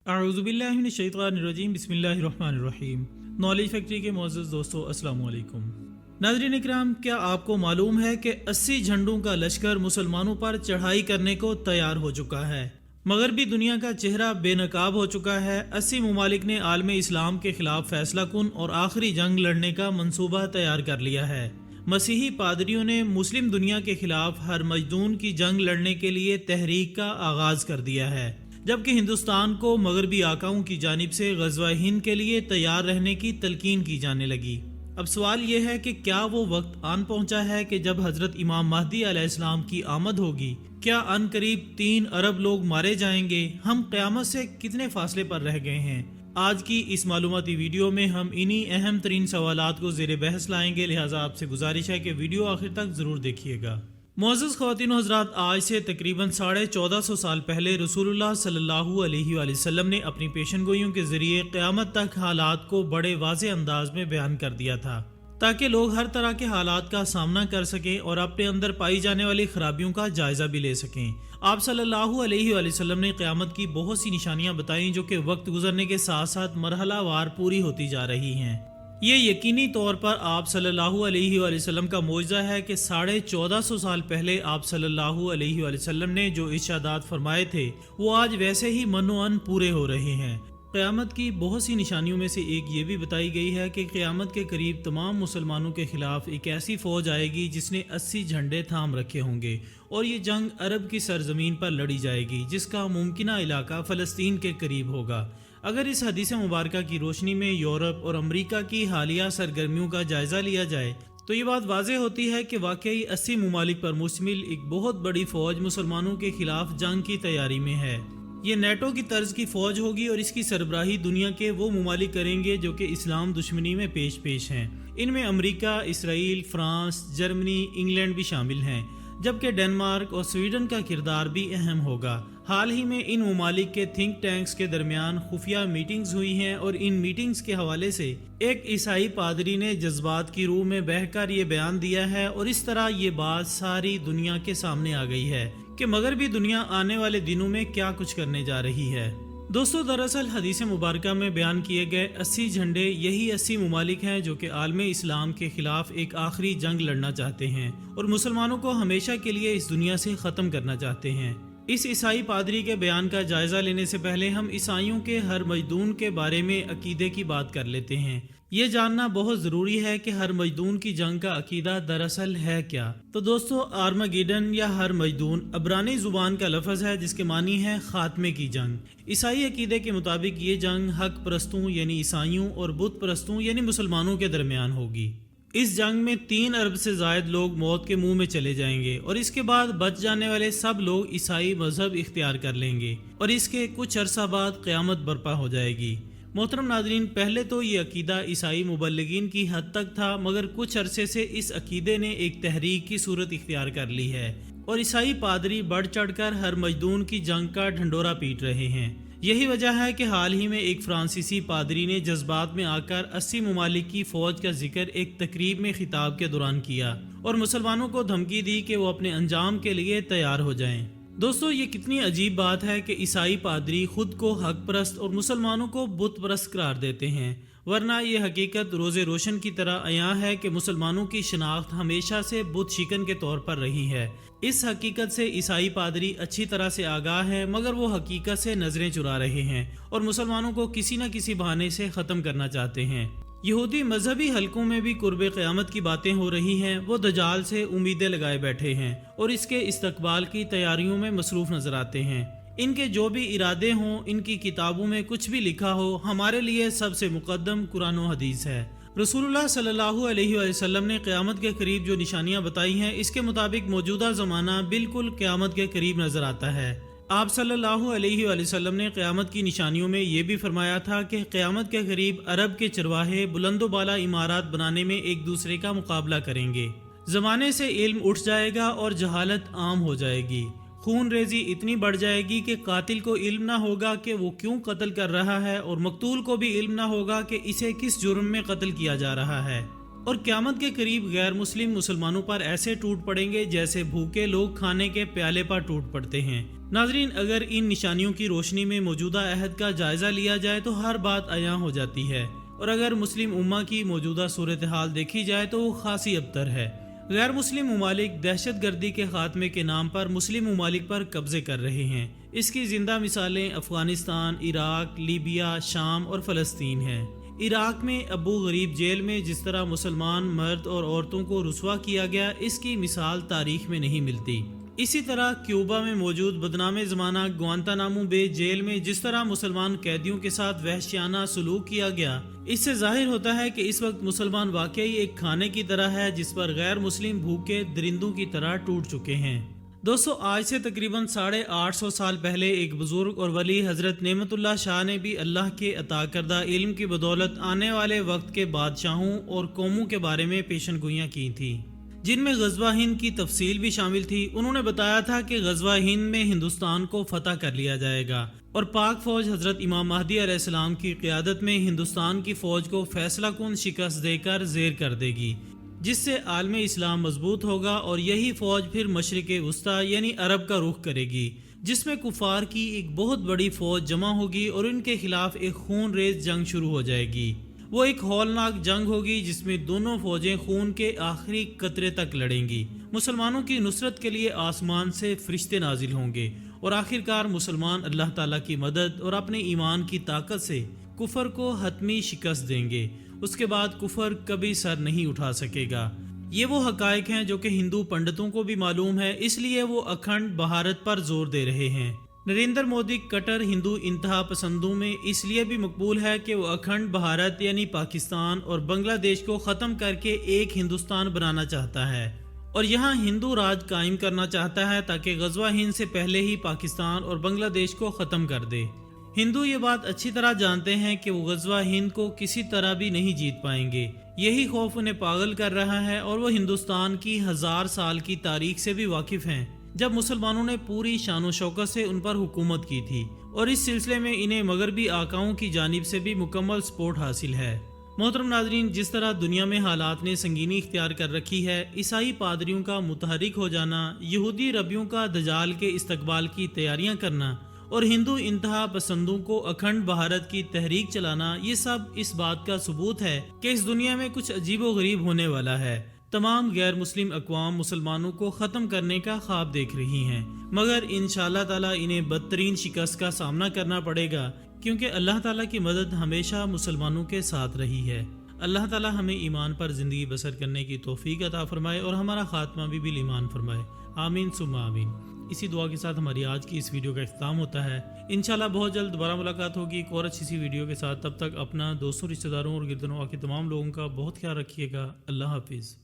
اعوذ باللہ من الشیطان الرجیم بسم اللہ الرحمن الرحیم۔ نالج فیکٹری کے معزز دوستو السلام علیکم۔ ناظرین اکرام، کیا آپ کو معلوم ہے کہ 80 جھنڈوں کا لشکر مسلمانوں پر چڑھائی کرنے کو تیار ہو چکا ہے؟ مغربی دنیا کا چہرہ بے نقاب ہو چکا ہے۔ 80 ممالک نے عالم اسلام کے خلاف فیصلہ کن اور آخری جنگ لڑنے کا منصوبہ تیار کر لیا ہے۔ مسیحی پادریوں نے مسلم دنیا کے خلاف ہر مجدون کی جنگ لڑنے کے لیے تحریک کا آغاز کر دیا ہے، جبکہ ہندوستان کو مغربی آقاؤں کی جانب سے غزوہ ہند کے لیے تیار رہنے کی تلقین کی جانے لگی۔ اب سوال یہ ہے کہ کیا وہ وقت آن پہنچا ہے کہ جب حضرت امام مہدی علیہ السلام کی آمد ہوگی؟ کیا ان قریب 3 ارب لوگ مارے جائیں گے؟ ہم قیامت سے کتنے فاصلے پر رہ گئے ہیں؟ آج کی اس معلوماتی ویڈیو میں ہم انہی اہم ترین سوالات کو زیر بحث لائیں گے، لہٰذا آپ سے گزارش ہے کہ ویڈیو آخر تک ضرور دیکھیے گا۔ معزز خواتین و حضرات، آج سے تقریباً 1450 سال پہلے رسول اللہ صلی اللہ علیہ وآلہ وسلم نے اپنی پیشن گوئیوں کے ذریعے قیامت تک حالات کو بڑے واضح انداز میں بیان کر دیا تھا، تاکہ لوگ ہر طرح کے حالات کا سامنا کر سکیں اور اپنے اندر پائی جانے والی خرابیوں کا جائزہ بھی لے سکیں۔ آپ صلی اللہ علیہ وآلہ وسلم نے قیامت کی بہت سی نشانیاں بتائیں جو کہ وقت گزرنے کے ساتھ ساتھ مرحلہ وار پوری ہوتی جا رہی ہیں۔ یہ یقینی طور پر آپ صلی اللہ علیہ وآلہ وسلم کا معجزہ ہے کہ 1450 سال پہلے آپ صلی اللہ علیہ وآلہ وسلم نے جو ارشادات فرمائے تھے وہ آج ویسے ہی منوعن پورے ہو رہے ہیں۔ قیامت کی بہت سی نشانیوں میں سے ایک یہ بھی بتائی گئی ہے کہ قیامت کے قریب تمام مسلمانوں کے خلاف ایک ایسی فوج آئے گی جس نے 80 جھنڈے تھام رکھے ہوں گے، اور یہ جنگ عرب کی سرزمین پر لڑی جائے گی جس کا ممکنہ علاقہ فلسطین کے قریب ہوگا۔ اگر اس حدیث مبارکہ کی روشنی میں یورپ اور امریکہ کی حالیہ سرگرمیوں کا جائزہ لیا جائے تو یہ بات واضح ہوتی ہے کہ واقعی 80 ممالک پر مشتمل ایک بہت بڑی فوج مسلمانوں کے خلاف جنگ کی تیاری میں ہے۔ یہ نیٹو کی طرز کی فوج ہوگی اور اس کی سربراہی دنیا کے وہ ممالک کریں گے جو کہ اسلام دشمنی میں پیش ہیں۔ ان میں امریکہ، اسرائیل، فرانس، جرمنی، انگلینڈ بھی شامل ہیں، جبکہ ڈنمارک اور سویڈن کا کردار بھی اہم ہوگا۔ حال ہی میں ان ممالک کے تھنک ٹینکس کے درمیان خفیہ میٹنگز ہوئی ہیں اور ان میٹنگز کے حوالے سے ایک عیسائی پادری نے جذبات کی روح میں بہہ کر یہ بیان دیا ہے، اور اس طرح یہ بات ساری دنیا کے سامنے آ گئی ہے کہ مغربی دنیا آنے والے دنوں میں کیا کچھ کرنے جا رہی ہے۔ دوستو، دراصل حدیث مبارکہ میں بیان کیے گئے 80 جھنڈے یہی 80 ممالک ہیں جو کہ عالم اسلام کے خلاف ایک آخری جنگ لڑنا چاہتے ہیں اور مسلمانوں کو ہمیشہ کے لیے اس دنیا سے ختم کرنا چاہتے ہیں۔ اس عیسائی پادری کے بیان کا جائزہ لینے سے پہلے ہم عیسائیوں کے ہر مجدون کے بارے میں عقیدے کی بات کر لیتے ہیں۔ یہ جاننا بہت ضروری ہے کہ ہر مجدون کی جنگ کا عقیدہ دراصل ہے کیا۔ تو دوستو، آرمگیڈن یا ہر مجدون عبرانی زبان کا لفظ ہے جس کے معنی ہے خاتمے کی جنگ۔ عیسائی عقیدے کے مطابق یہ جنگ حق پرستوں یعنی عیسائیوں اور بت پرستوں یعنی مسلمانوں کے درمیان ہوگی۔ اس جنگ میں 3 ارب سے زائد لوگ موت کے منہ میں چلے جائیں گے، اور اس کے بعد بچ جانے والے سب لوگ عیسائی مذہب اختیار کر لیں گے، اور اس کے کچھ عرصہ بعد قیامت برپا ہو جائے گی۔ محترم ناظرین، پہلے تو یہ عقیدہ عیسائی مبلغین کی حد تک تھا، مگر کچھ عرصے سے اس عقیدے نے ایک تحریک کی صورت اختیار کر لی ہے، اور عیسائی پادری بڑھ چڑھ کر ہر مجدون کی جنگ کا ڈھنڈورا پیٹ رہے ہیں۔ یہی وجہ ہے کہ حال ہی میں ایک فرانسیسی پادری نے جذبات میں آ کر 80 ممالک کی فوج کا ذکر ایک تقریب میں خطاب کے دوران کیا اور مسلمانوں کو دھمکی دی کہ وہ اپنے انجام کے لیے تیار ہو جائیں۔ دوستو، یہ کتنی عجیب بات ہے کہ عیسائی پادری خود کو حق پرست اور مسلمانوں کو بت پرست قرار دیتے ہیں، ورنہ یہ حقیقت روز روشن کی طرح عیاں ہے کہ مسلمانوں کی شناخت ہمیشہ سے بت شکن کے طور پر رہی ہے۔ اس حقیقت سے عیسائی پادری اچھی طرح سے آگاہ ہیں، مگر وہ حقیقت سے نظریں چرا رہے ہیں اور مسلمانوں کو کسی نہ کسی بہانے سے ختم کرنا چاہتے ہیں۔ یہودی مذہبی حلقوں میں بھی قرب قیامت کی باتیں ہو رہی ہیں، وہ دجال سے امیدیں لگائے بیٹھے ہیں اور اس کے استقبال کی تیاریوں میں مصروف نظر آتے ہیں۔ ان کے جو بھی ارادے ہوں، ان کی کتابوں میں کچھ بھی لکھا ہو، ہمارے لیے سب سے مقدم قرآن و حدیث ہے۔ رسول اللہ صلی اللہ علیہ وآلہ وسلم نے قیامت کے قریب جو نشانیاں بتائی ہیں، اس کے مطابق موجودہ زمانہ بالکل قیامت کے قریب نظر آتا ہے۔ آپ صلی اللہ علیہ وآلہ وسلم نے قیامت کی نشانیوں میں یہ بھی فرمایا تھا کہ قیامت کے قریب عرب کے چرواہے بلند و بالا عمارات بنانے میں ایک دوسرے کا مقابلہ کریں گے، زمانے سے علم اٹھ جائے گا اور جہالت عام ہو جائے گی، خون ریزی اتنی بڑھ جائے گی کہ قاتل کو علم نہ ہوگا کہ وہ کیوں قتل کر رہا ہے، اور مقتول کو بھی علم نہ ہوگا کہ اسے کس جرم میں قتل کیا جا رہا ہے، اور قیامت کے قریب غیر مسلم مسلمانوں پر ایسے ٹوٹ پڑیں گے جیسے بھوکے لوگ کھانے کے پیالے پر ٹوٹ پڑتے ہیں۔ ناظرین، اگر ان نشانیوں کی روشنی میں موجودہ عہد کا جائزہ لیا جائے تو ہر بات عیاں ہو جاتی ہے، اور اگر مسلم امہ کی موجودہ صورتحال دیکھی جائے تو وہ خاصی ابتر ہے۔ غیر مسلم ممالک دہشت گردی کے خاتمے کے نام پر مسلم ممالک پر قبضے کر رہے ہیں۔ اس کی زندہ مثالیں افغانستان، عراق، لیبیا، شام اور فلسطین ہیں۔ عراق میں ابو غریب جیل میں جس طرح مسلمان مرد اور عورتوں کو رسوا کیا گیا، اس کی مثال تاریخ میں نہیں ملتی۔ اسی طرح کیوبا میں موجود بدنام زمانہ گوانتانامو بے جیل میں جس طرح مسلمان قیدیوں کے ساتھ وحشیانہ سلوک کیا گیا، اس سے ظاہر ہوتا ہے کہ اس وقت مسلمان واقعی ایک کھانے کی طرح ہے جس پر غیر مسلم بھوکے درندوں کی طرح ٹوٹ چکے ہیں۔ دوستو، آج سے تقریباً 850 سال پہلے ایک بزرگ اور ولی حضرت نعمت اللہ شاہ نے بھی اللہ کے عطا کردہ علم کی بدولت آنے والے وقت کے بادشاہوں اور قوموں کے بارے میں پیشن گوئیاں کی تھیں، جن میں غزوہ ہند کی تفصیل بھی شامل تھی۔ انہوں نے بتایا تھا کہ غزوہ ہند میں ہندوستان کو فتح کر لیا جائے گا اور پاک فوج حضرت امام مہدی علیہ السلام کی قیادت میں ہندوستان کی فوج کو فیصلہ کن شکست دے کر زیر کر دے گی، جس سے عالم اسلام مضبوط ہوگا، اور یہی فوج پھر مشرق وسطی یعنی عرب کا رخ کرے گی، جس میں کفار کی ایک بہت بڑی فوج جمع ہوگی اور ان کے خلاف ایک خون ریز جنگ شروع ہو جائے گی۔ وہ ایک ہولناک جنگ ہوگی جس میں دونوں فوجیں خون کے آخری قطرے تک لڑیں گی۔ مسلمانوں کی نصرت کے لیے آسمان سے فرشتے نازل ہوں گے، اور آخرکار مسلمان اللہ تعالیٰ کی مدد اور اپنے ایمان کی طاقت سے کفر کو حتمی شکست دیں گے۔ اس کے بعد کفر کبھی سر نہیں اٹھا سکے گا۔ یہ وہ حقائق ہیں جو کہ ہندو پنڈتوں کو بھی معلوم ہے، اس لیے وہ اکھنڈ بھارت پر زور دے رہے ہیں۔ نریندر مودی کٹر ہندو انتہا پسندوں میں اس لیے بھی مقبول ہے کہ وہ اکھنڈ بھارت یعنی پاکستان اور بنگلہ دیش کو ختم کر کے ایک ہندوستان بنانا چاہتا ہے، اور یہاں ہندو راج قائم کرنا چاہتا ہے تاکہ غزوہ ہند سے پہلے ہی پاکستان اور بنگلہ دیش کو ختم کر دے۔ ہندو یہ بات اچھی طرح جانتے ہیں کہ وہ غزوہ ہند کو کسی طرح بھی نہیں جیت پائیں گے۔ یہی خوف انہیں پاگل کر رہا ہے، اور وہ ہندوستان کی 1000 سال کی تاریخ سے بھی واقف ہیں، جب مسلمانوں نے پوری شان و شوکت سے ان پر حکومت کی تھی، اور اس سلسلے میں انہیں مغربی آقاؤں کی جانب سے بھی مکمل سپورٹ حاصل ہے۔ محترم ناظرین، جس طرح دنیا میں حالات نے سنگینی اختیار کر رکھی ہے، عیسائی پادریوں کا متحرک ہو جانا، یہودی ربیوں کا دجال کے استقبال کی تیاریاں کرنا، اور ہندو انتہا پسندوں کو اکھنڈ بھارت کی تحریک چلانا، یہ سب اس بات کا ثبوت ہے کہ اس دنیا میں کچھ عجیب و غریب ہونے والا ہے۔ تمام غیر مسلم اقوام مسلمانوں کو ختم کرنے کا خواب دیکھ رہی ہیں، مگر انشاءاللہ تعالیٰ انہیں بدترین شکست کا سامنا کرنا پڑے گا، کیونکہ اللہ تعالیٰ کی مدد ہمیشہ مسلمانوں کے ساتھ رہی ہے۔ اللہ تعالیٰ ہمیں ایمان پر زندگی بسر کرنے کی توفیق عطا فرمائے اور ہمارا خاتمہ بھی بالایمان فرمائے، آمین ثم آمین۔ اسی دعا کے ساتھ ہماری آج کی اس ویڈیو کا اختتام ہوتا ہے۔ انشاءاللہ بہت جلد دوبارہ ملاقات ہوگی ایک اور اچھی سی ویڈیو کے ساتھ۔ تب تک اپنا، دوستوں، رشتہ داروں اور گرد و نواح کے تمام لوگوں کا بہت خیال رکھیے گا۔ اللہ حافظ۔